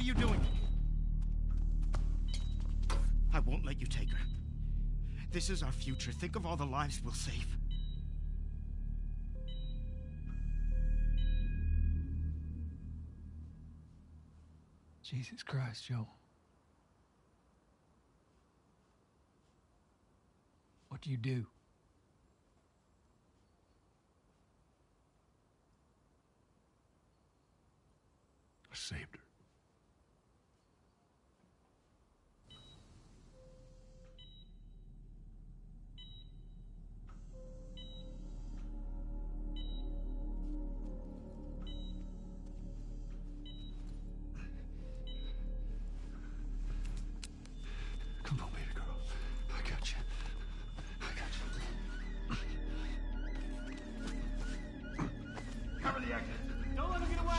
you doing? I won't let you take her. This is our future. Think of all the lives we'll save. Jesus Christ, Joe. What do you do? I saved her. Come on, baby girl. I got you. I got you. Cover the exit. Don't let him get away.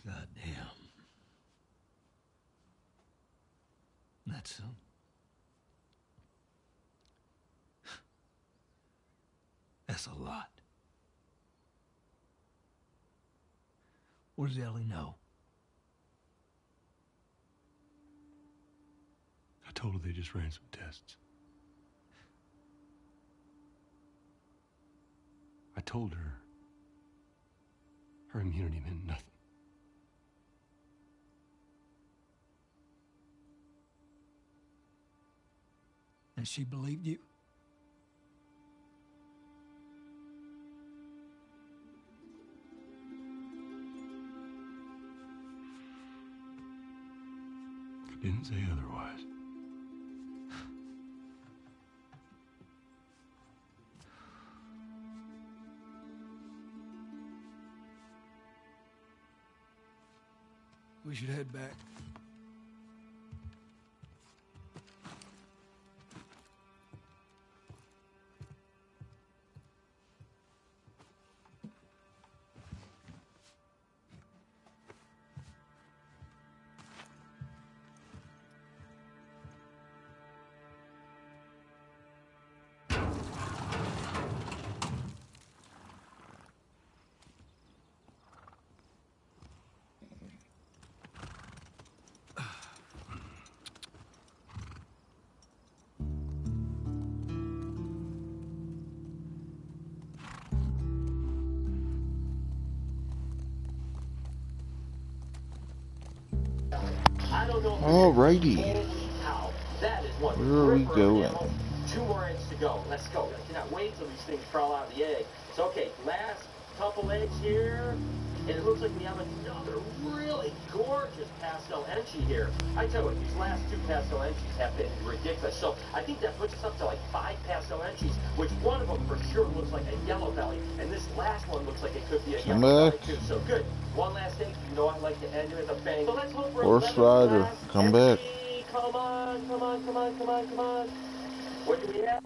God damn. That's some. That's a lot. What does Ellie know? I told her they just ran some tests. I told her her immunity meant nothing. And she believed you? I didn't say otherwise. We should head back. Alrighty. Where are we going? 2 more eggs to go. Let's go. I cannot wait till these things crawl out of the egg. So, okay, last couple eggs here. And it looks like we have another really gorgeous pastel enchi here. I tell you what, these last 2 pastel enchis have been ridiculous. So I think that puts us up to like 5 pastel enchis, which one of them for sure looks like a yellow belly. And this last one looks like it could be a yellow belly too. So good. One last egg. You know I like to end it with a bang. So let's hope for Horse rider, come back. Come on, come on, come on, come on, come on. What do we have?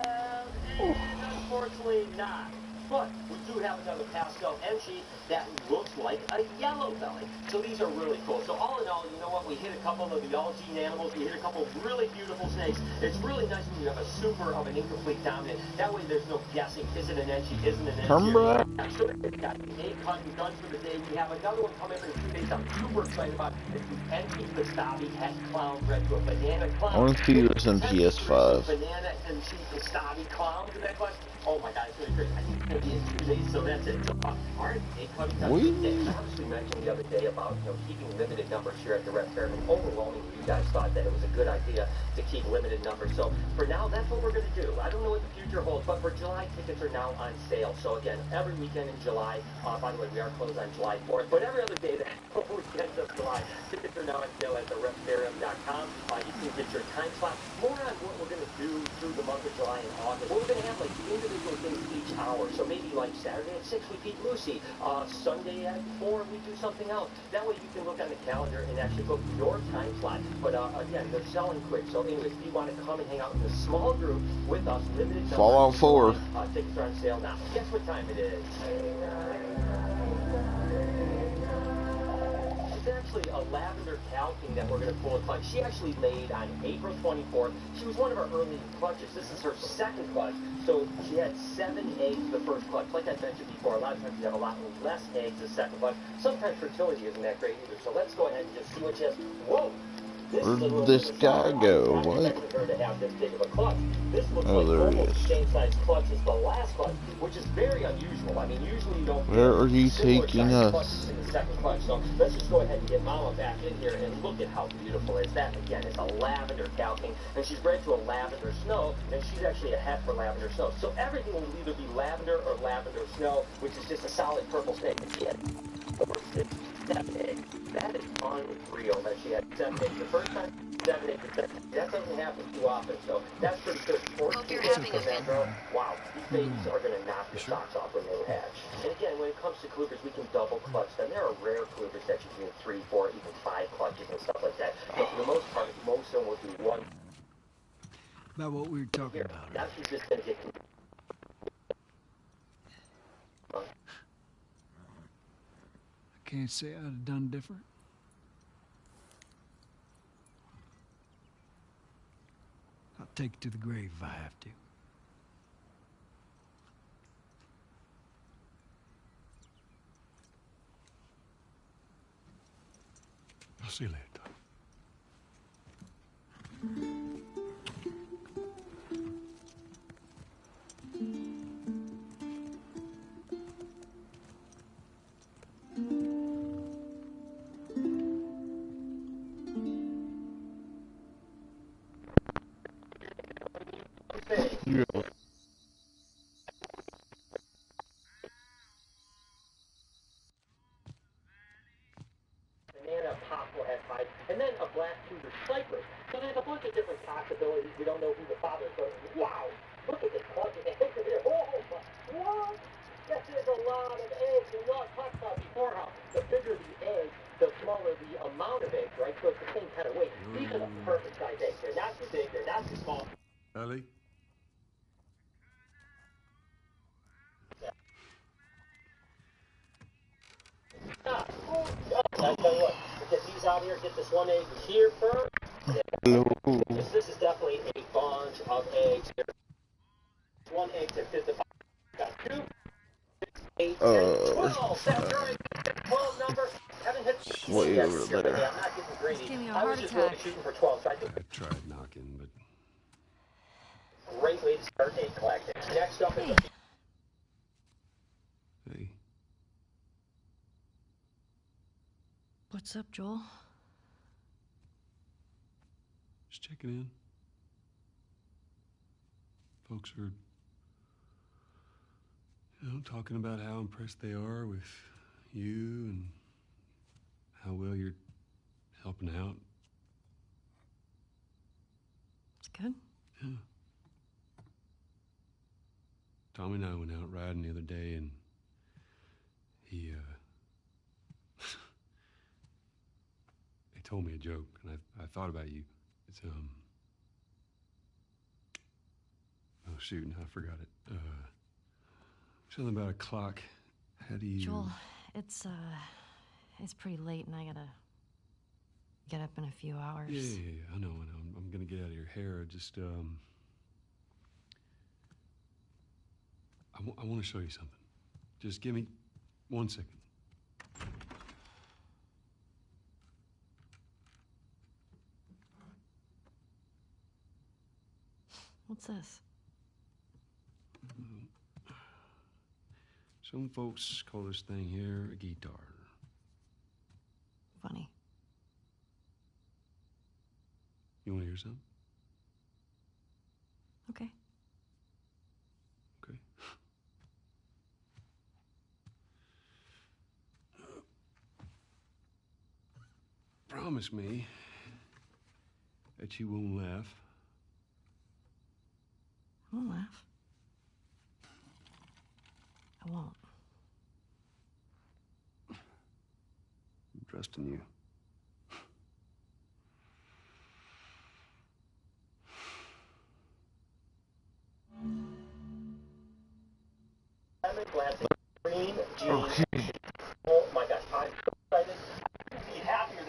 And unfortunately not. But we do have another pastel enchi that looks like a yellow belly. So these are really cool. So all in all, you know what? We hit a couple of the all-gene animals. We hit a couple of really beautiful snakes. It's really nice when you have a super of an incomplete dominant. That way there's no guessing. Is it an enchi? Isn't it an enchi? Come back. So we've got 8 hunting guns for the day. We have another one coming in 2 days. I'm super excited about it. It's the enchi Pastabi het clown bred to a banana clown. I want to see this in PS5. Banana enchi Pastabi clown to that question. Oh my god, it's really great. I think it's going to be in 2 days, so that's it. So, alright, 8 hunting guns for the day. I obviously mentioned the other day about keeping limited numbers here at the Reptarium. Overwhelmingly, you guys thought that it was a good idea to keep limited numbers. So for now, that's what we're going to do. I don't know what the future holds, but for July, tickets are now on sale. So again, every weekend in July, by the way, we are closed on July 4th, but every other day that weekend of July, tickets are now on sale at thereptarium.com. You can get your time slot. More on what we're going to do through the month of July and August. We're going to have like individual things each hour. So maybe like Saturday at 6 we feed Lucy. Sunday at 4 we do something else. That way you can look on the calendar and actually book your time slot. But again, they're selling quick. So anyways, if you want to come and hang out in a small group with us, limited numbers. Fallout 4. Tickets are on sale now. Guess what time it is? It's actually a lavender calking that we're going to pull a clutch. She actually laid on April 24th. She was one of our early clutches. This is her second clutch. So she had 7 eggs the first clutch. Like I mentioned before, a lot of times you have a lot less eggs the second clutch. Sometimes fertility isn't that great either. So let's go ahead and just see what she has. Whoa! Where did this guy go? What? This looks Oh, like there he almost is. the same size clutch as the last clutch, which is very unusual. I mean, usually you don't Where are you similar taking size us? clutches in the second clutch. So let's just go ahead and get Mama back in here and look at how beautiful it is. That again is a lavender calking, and she's bred to a lavender snow, and she's actually a het for lavender snow. So everything will either be lavender or lavender snow, which is just a solid purple snake. And she had 7 eggs. That is unreal that she had 7 eggs. The first time, 7 eggs. That doesn't happen too often, so that's pretty good. 14 eggs in that girl. Wow, these babies are going to knock your socks off when they hatch. And again, when it comes to cougars, we can double clutch them. There are rare cougars that you can do 3, 4, even 5 clutches and stuff like that. But for the most part, most of them will do 1. About what we were talking about. Now she's just going to get... I can't say I'd have done different. I'll take it to the grave if I have to. I'll see you later, Doc. Yeah. Banana poplar pipe, and then a black cougar cypress. So there's a bunch of different possibilities. We don't know who the father is, but wow, look at this clutch of eggs here. Oh, what? That is a lot of eggs. And we all talked about before how the bigger the egg, the smaller the amount of eggs, right? So it's the same kind of weight. These are the perfect size eggs. They're not too big, they're not too small. Ellie? I tell you what, we'll get these out here, get this one egg here first. Hello. This is definitely a bunch of eggs here. 1 egg to fit the 2, 8, 10, 12. That's right. 12 number. Haven't hit Way yet over this year, but there. I'm not getting greedy. Just gave me a I was heart just attack. really shooting for 12, so I think I tried knocking, but great way to start egg collecting. Next up is Hey. hey, What's up, Joel? just checking in. Folks are, talking about how impressed they are with you and how well you're helping out. It's good. Yeah. Tommy and I went out riding the other day, and he told me a joke, and I thought about you. It's oh shoot, now I forgot it. Something about a clock. How do you? Joel, it's pretty late and I gotta get up in a few hours. Yeah, I know. I'm gonna get out of your hair. Just I want to show you something. Just give me 1 second. What's this? Some folks call this thing here a guitar. Funny. You want to hear something? Okay. Okay. Promise me that you won't laugh. I won't laugh. I won't. I'm trusting you. lemon glass, green jeans. Okay. Oh my gosh, I'm so excited. I'd be happier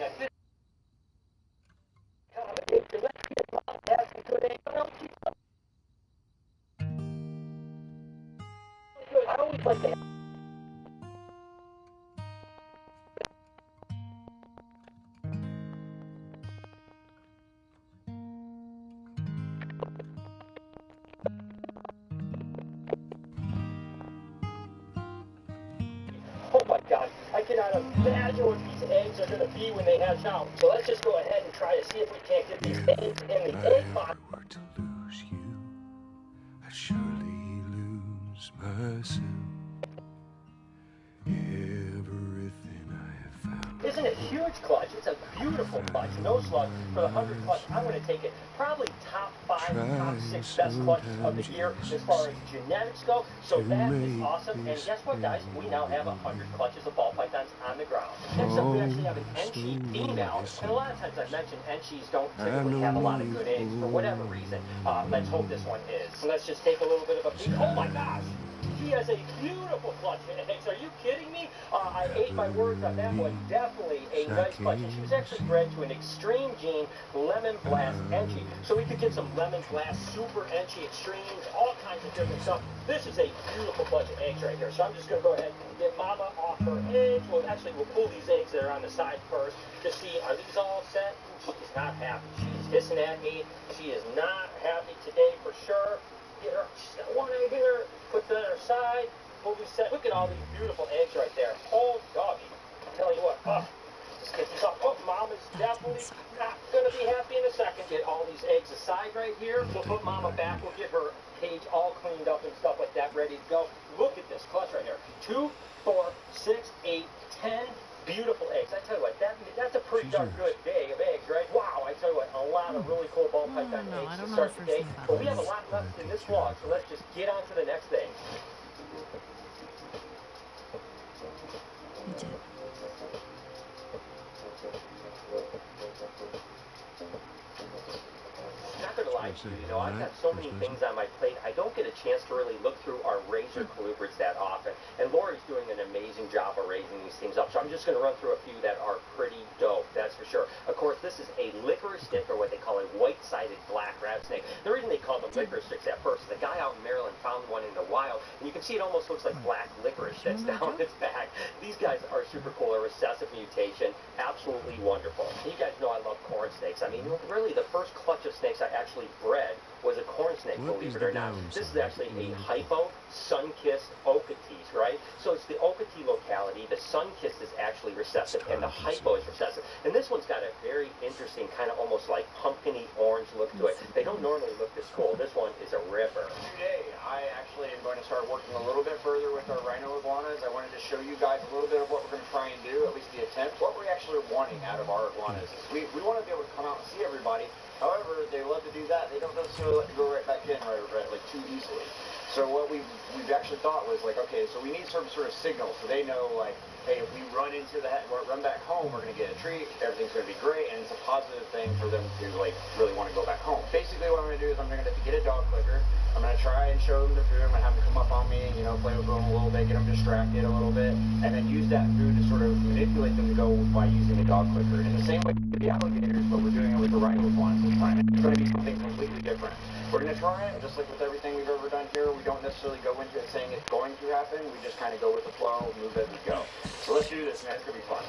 like they Oh my God, I cannot imagine what these eggs are going to be when they hatch out. So let's just go ahead and try to see if we can't get these eggs in the egg box. If I were to lose you, I'd surely lose myself. Everything I have found. Isn't it huge clutch? It's a beautiful clutch. No slug for the 100 clutch. I'm going to take it probably top 5, top 6 best clutches of the year as far as genetics go. So that is awesome. And guess what, guys? We now have 100 clutches of ball pythons on the ground. Next up, we actually have an Enchi female. And a lot of times I've mentioned Enchis don't typically have a lot of good eggs for whatever reason. Let's hope this one is. So let's just take a little bit of a peek. Oh my gosh! She has a beautiful clutch of eggs. Are you kidding me? I ate my words on that one. Definitely a nice clutch. And she was actually bred to an extreme gene, lemon blast Enchi. So we could get some lemon blast, super Enchi extremes, all kinds of different stuff. This is a beautiful clutch of eggs right here. So I'm just going to go ahead and get Mama off her eggs. Well, actually, we'll pull these eggs that are on the side first to see, are these all set? She's not happy. She's hissing at me. She is not happy today for sure. Get her. She's got one egg here. Put that on her side. We'll be set. Look at all these beautiful eggs right there. Oh, doggy. I'll tell you what. Just get these off. Oh, Mom is definitely not going to be happy in a second. Get all these eggs aside right here. We'll put Mama back. We'll get her cage all cleaned up and stuff like that, ready to go. Look at this clutch right here. 2, 4, 6, 8, 10 beautiful eggs. I tell you what, that's a pretty darn good day of eggs, right? Wow, I tell you what, a lot of really cool ball python eggs to start the day. But we have a lot left in this vlog, so let's just get on to the next thing. You did. Not gonna lie to you, I've got so many things on my plate, I don't get a chance to really look through our razor colubrids that often. And Lori's doing an amazing job of raising these things up, so I'm just gonna run through a few that are pretty dope, that's for sure. Of course, this is a licorice stick, or what they call a white-sided black rat snake. The reason they call them licorice sticks at first is a guy out in Maryland found one in the wild, and you can see it almost looks like black licorice that's down its back. These guys are super cool, a recessive mutation, absolutely wonderful. You guys know I love corn snakes. I mean, really, the first clutch of snakes I actually bred was a corn snake, believe it or not. This is actually a hypo sun-kissed Okeetee, right? So it's the Okeetee locality. The sun-kissed is actually recessive, and the hypo is recessive. And this one's got a very interesting, kind of almost like pumpkin-y orange look to it. They don't normally look this cool. This one is a ripper. Today, I actually am going to start working a little bit further with our rhino iguanas. I wanted to show you guys a little bit of what we're going to try and do, at least the attempt. What we're actually wanting out of our iguanas is we want to be able to come out and see everybody. However, they love to do that. They don't necessarily let you go right back in right like too easily. So what we've actually thought was like, okay, so we need some sort of signal so they know like, hey, if we run back home, we're going to get a treat, everything's going to be great, and it's a positive thing for them to like really want to go back home. Basically what I'm going to do is I'm going to get a dog clicker. I'm going to try and show them the food. I'm going to have them come up on me and, play with them a little bit, get them distracted a little bit, and then use that food to sort of manipulate them to go by using a dog clicker. In the same way with the alligators, but we're doing it with the rhino iguanas this time. It's going to be something completely different. We're going to try it, just like with everything we've ever done here. We don't necessarily go into it saying it's going to happen. We just kind of go with the flow, move as we go. So let's do this, man. It's going to be fun.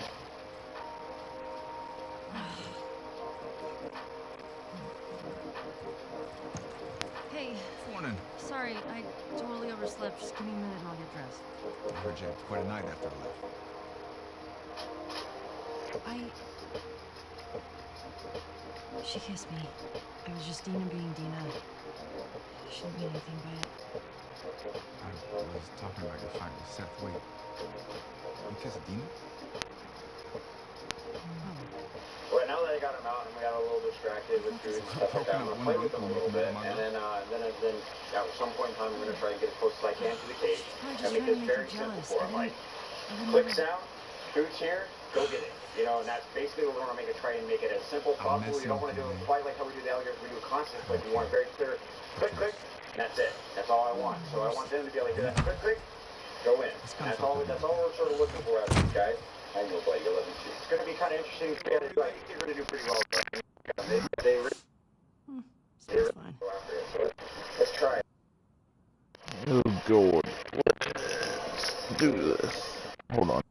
Hey. Morning. Sorry, I totally overslept. Just give me a minute and I'll get dressed. I heard you had quite a night after I left. She kissed me. It was just Dina being Dina. Shouldn't mean anything by it. I was talking about your fight with Seth. Wait. You kissed Dina? Well, now that I got him out and we got a little distracted with food and stuff like that, I'm going to play with him a little bit, and then at some point in time, I'm going to try and get as close as I can to the cage and make this very simple for him. Like, click sound, food's here, go get it. And that's basically what we want to try and make it as simple as possible. You don't want to do it quite like how we do the alligators. We do it constantly, but you want it very clear. Click, click, and that's it. That's all I want. So I want them to be able to do that. Click, click, go in. That's all we're sort of looking for out of these guys. I know, buddy, you love me too. It's going to be kind of interesting. I think they're going to do pretty well. They really fine. go after it. So let's try it. Oh, God. do this. Hold on.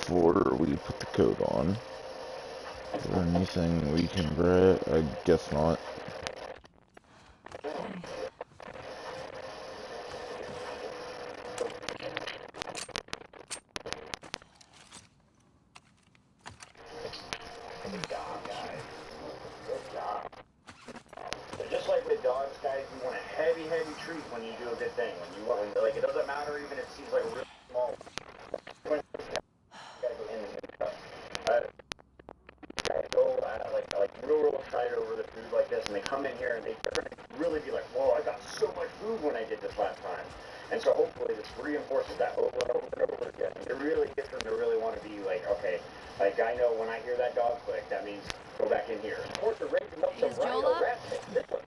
Before we put the coat on, is there anything we can grab? I guess not. Just like with dogs, guys, you want a heavy, heavy treat when you do a good thing. When you want, like, it doesn't matter even if it seems like a really small. You gotta go in and go like real excited over the food like this, and they come in here and they're gonna really be like, whoa, I got so much food when I did this last time. And so hopefully this reinforces that over and over and over again. It really gets them to really want to be like, okay, like I know when I hear that dog click, that means go back in here. Of course, they're raising up some rhino rat sticks. This one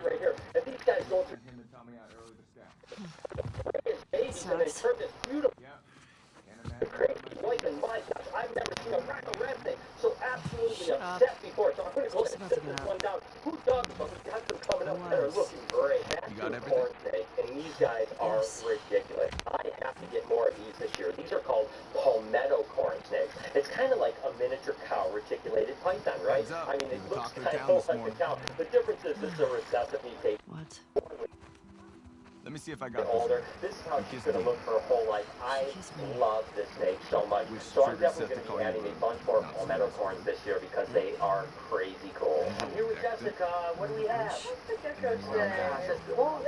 right here. And these guys go through Him and Tommy out early this guy. his babies and they turn this beautiful Yeah. Can't imagine. great white and white. I've never seen a rhino rat thing so absolutely upset before. So I'm going to go ahead and sit this one down. Who does? But we got them coming up that are looking great. That's You got the everything? corn snake, and these guys are ridiculous. I have to get more of these this year. These are called palmetto corn snakes. It's kind of like a miniature cow reticulated python, right? Heads up. I mean, it People looks talked to the kind cow of this like a morning. cow. The difference is this is a resuscitation page. What? Let me see if I got Older. this. This is how she's going to look for her whole life. I love this snake so much. So I'm definitely going to be adding a bunch more palmetto corns this year because they are crazy cool. I'm here with Jessica. What do we have? What's the gecko say? Oh,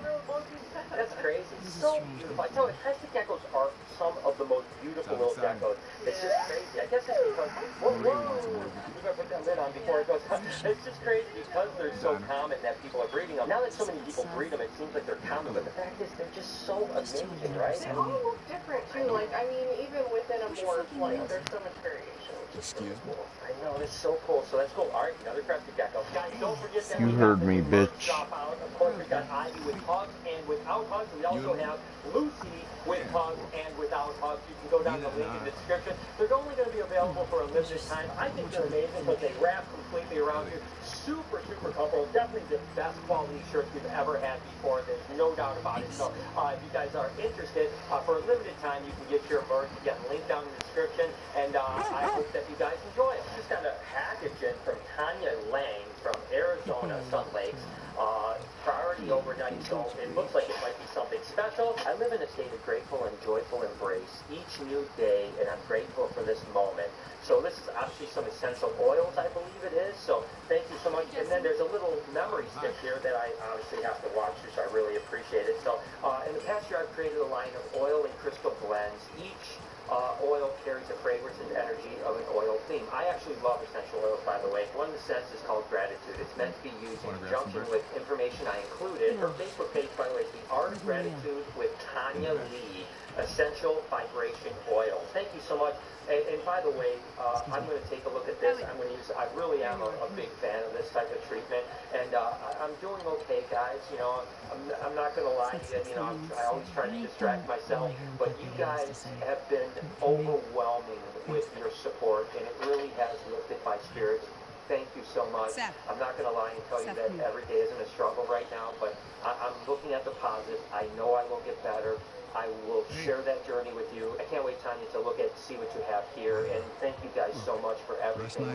little monkey. That's crazy. So beautiful. I tell you, crested geckos are some of the most beautiful little geckos. It's just crazy. I guess it's because, whoa, we better put that lid on before it goes out. It's just crazy because they're so common that people are breeding them. Now that so many people breed them, it seems like they're common, but the fact is they're just so amazing, right? They all look different too. Like, I mean, even within a morph, like, there's so much variation. Excuse me. I know, it's so cool. So that's cool. All right, another crested gecko. Guys, don't forget that You we heard got me, the merch bitch. shop out. Of course, we got Ivy with hugs and without hugs. We also have Lucy with hugs and without hugs. You can go down the link in the description. They're only going to be available for a limited time. I think they're amazing because they wrap completely around you. Super, super comfortable. Definitely the best quality shirts we've ever had before. There's no doubt about it. So if you guys are interested, for a limited time, you can get your merch. You got a link down in the description. And I hope that you guys enjoy it. Just got a package in from Tanya Lang from Arizona, Sun Lakes. Priority overnight, so it looks like it might be something special. I live in a state of grateful and joyful embrace each new day, and I'm grateful for this moment. So this is actually some essential oils, I believe it is. So thank you so much. And then there's a little memory stick here that I obviously have to watch, which I really appreciate it. So in the past year, I've created a line of oil and crystal blends. Each oil carries the fragrance and energy of an oil theme. I actually love essential oils, by the way. One of the scents is called Gratitude. It's meant to be used in conjunction with information I included. Her Facebook page, by the way, is The Art of Gratitude with Tanya Lee, Essential Vibration Oil. Thank you so much. And by the way, I'm going to take a look at this. I'm going to use. I really am a big fan of this type of treatment, and I'm doing okay, guys. You know, I'm not going to lie to you. You know, I always try to distract myself, but you guys have been overwhelming with your support, and it really has lifted my spirits. Thank you so much. I'm not going to lie and tell you that every day isn't a struggle right now, but I'm looking at the positive. I know I will get better. I will share that journey with you. I can't wait, Tanya, to see what you have here. And thank you guys so much for everything.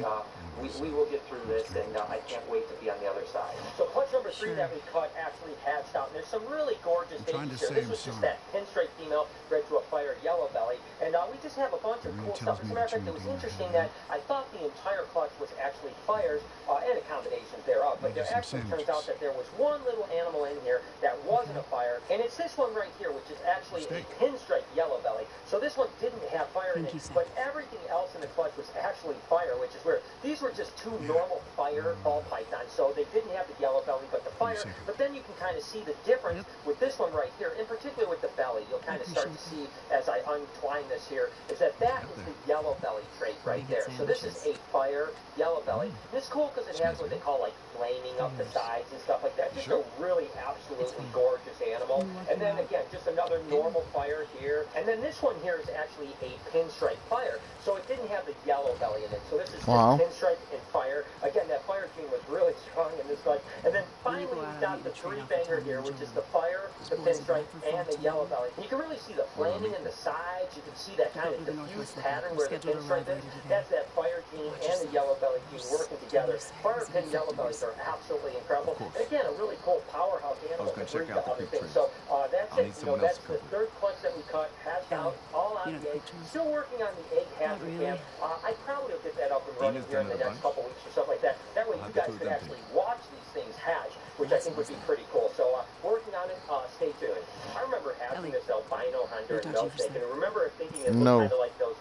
We will get through this, and I can't wait to be on the other side. So clutch number 3 that we caught actually hatched out. And there's some really gorgeous babies here. This was just that pinstripe female bred to a fire yellow belly. And we just have a bunch of cool stuff. As a matter of fact, it was interesting that I thought the entire clutch was actually fires and a combination thereof. But there actually turns out that there was one little animal in here that wasn't a fire. And it's this one right here, which is actually actually a pinstripe yellow belly. So this one didn't have fire in it, but everything else in the clutch was actually fire, which is weird. These were just two normal fire ball pythons, so they didn't have the yellow belly, but the fire. But then you can kind of see the difference with this one right here, in particular with the belly. You'll kind of start to see as I untwine this here, is that is the yellow belly trait right there. So this is a fire yellow belly. And it's cool because it has what they call like flaming up the sides and stuff like that. Just a really absolutely gorgeous animal. And then again, just another normal fire here. And then this one here is actually a pinstripe fire. So it didn't have the yellow belly in it. So this is just pinstripe and fire. Again, that fire gene was really strong in this one. And then finally we've got the three banger here, which is the fire, the pinstripe, and the yellow belly. And you can really see the flaming in the sides. You can see that kind of diffused pattern where the pinstripe is. That's that fire gene and the yellow belly gene working together. Fire pin yellow bellies are absolutely incredible. And again, a really cool powerhouse animal to breed to other things. So that's it. That's the third clutch that we cut, hatched out, all out the egg. Still working on the egg hatching camp. I probably will get that up and running here in the next couple weeks or something like that. That way you guys can actually watch these things hatch, which I think would be pretty cool. So working on it, stay tuned. I remember having this albino Honduran milk snake, and I remember thinking it looked kind of like those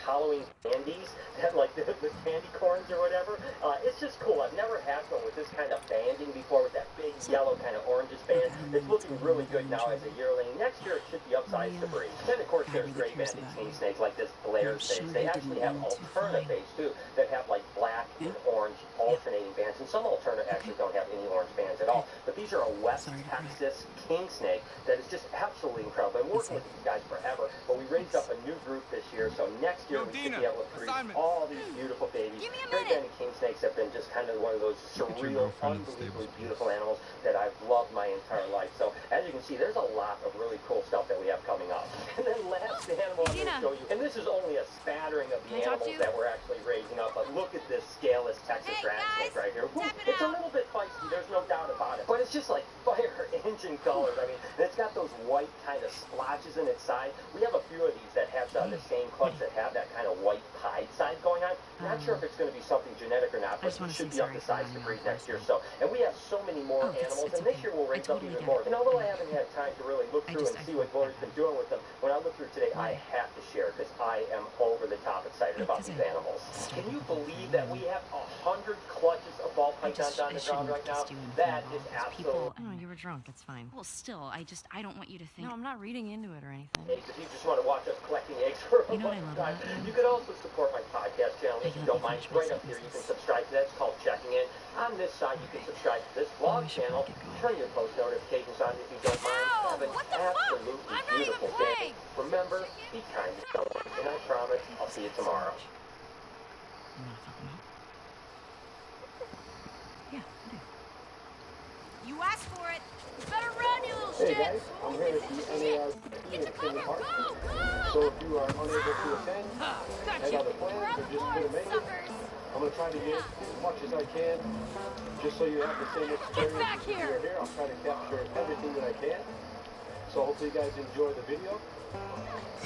Halloween candies, like the candy corns or whatever. It's just cool. I've never had one with this kind of banding before, with that big yellow kind of orangish band. It's looking really good now as a yearling. Next year it should be upsized to breed. Then of course there's gray banded king snakes like this Blair face. They actually have alternate face too that have like black and orange alternating bands, and some alternate actually don't have any orange bands at all. But these are a West Texas king snake that is just absolutely incredible. I've been working with these guys forever, but we raised up a new group this year, so next year we should be able to produce all these beautiful babies. Gray banded king snakes have been just kind of one of those surreal, unbelievably beautiful animals that I've loved my entire life. So as you can see, there's a lot of really cool stuff that we have coming up. And then last animal I'm going to show you, and this is only a spattering of the animals that we're actually raising up, but look at this scaleless Texas rat snake right here. It's a little bit feisty, there's no doubt about it, but it's just like fire engine colors. I mean, and it's got those white kind of splotches in its side. We have a few of these that have the same clutch that have that kind of white pied side going on. Not sure if it's going to be something genetic or not, but it should be up to size to breed next year. So, and we have so many more animals, and this year we'll raise up even more. And although I haven't had time to really look through and see what Glory's been doing with them, when I look through today, I have to share because I am over the top excited about these animals. Can you believe that we have 100 clutches of ball pythons on the ground right now? That is absolutely... I don't know, you were drunk, it's fine. Well, still, I don't want you to think... No, I'm not reading into it or anything. If you just want to watch us collecting eggs for a long time, you could also support my podcast channel if you don't mind. Right up here, you can subscribe to that. It's called Checking In. On this side, you can subscribe to this vlog channel. Turn your post notifications on if you don't mind. Have an absolutely beautiful day. Remember, be kind to someone, and I promise I'll see you tomorrow. Yeah, I do. You asked for it. You better run, you little shit. Hey guys, I'm here at the NARP in Kinder Park. So if you are unable to attend, have other plans, or just couldn't make it, I'm going to try to get as much as I can, just so you have the same experience as you're here. I'll try to capture everything that I can. So hopefully you guys enjoy the video.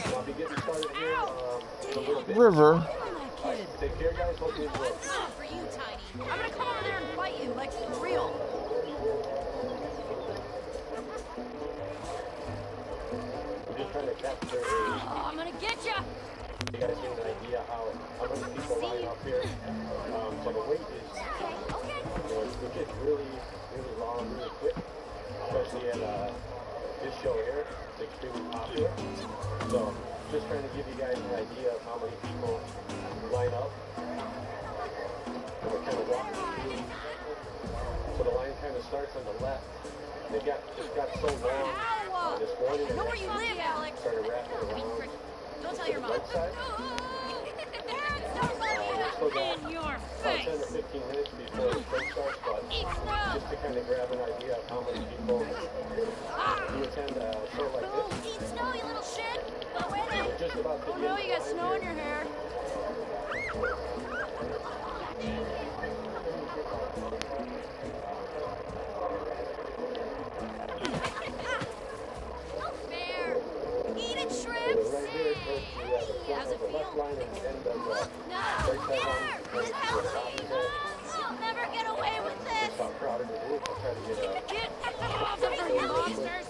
And I'll be getting started here in a little bit. River. Right, take care, guys. Hope you enjoy. For you, Tiny. I'm gonna come over there and fight you, like for real. I'm just trying to capture. I'm gonna get you. You guys get an idea how many people line up here. So the wait is, it gets really long, really quick, especially at this show here. It's extremely popular. So just trying to give you guys an idea of how many people line up. And we're kind of walking through. So the line kind of starts on the left. They just got so long this morning. I know where you live, Alex. Started wrapping around. Don't tell your mom. Right side. In your face. 10 or 15 minutes before the show starts, but just to kind of grab an idea of how many people do attend a show like this. Eat snow, you little shit. Go in it. We're just about to Oh no, you got snow in your hair. Eat it, shrimps. How's it feel? Line and end of No, get her. You'll never get away with this. how crowded it is. I'll try to get Get off of her, you monsters.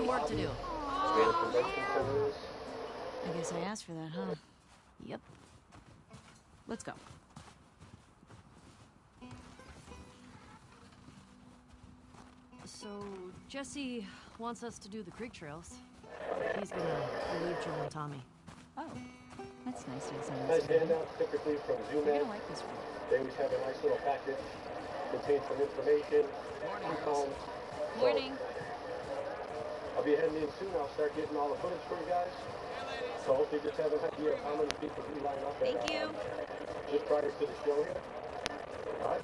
some work to do. Scrap. I guess I asked for that, huh? Yep. Let's go. So, Jesse wants us to do the creek trails. He's gonna relieve Joel and Tommy. Oh, that's nice to have Nice handouts, typically from Zoom. You're gonna like this one. They always have a nice little package. Contains some information. Coupons. Morning. I'll be heading in soon. I'll start getting all the footage for you guys. So hopefully just have an idea of how many people we line up. Thank you. Just prior to the show here. All right.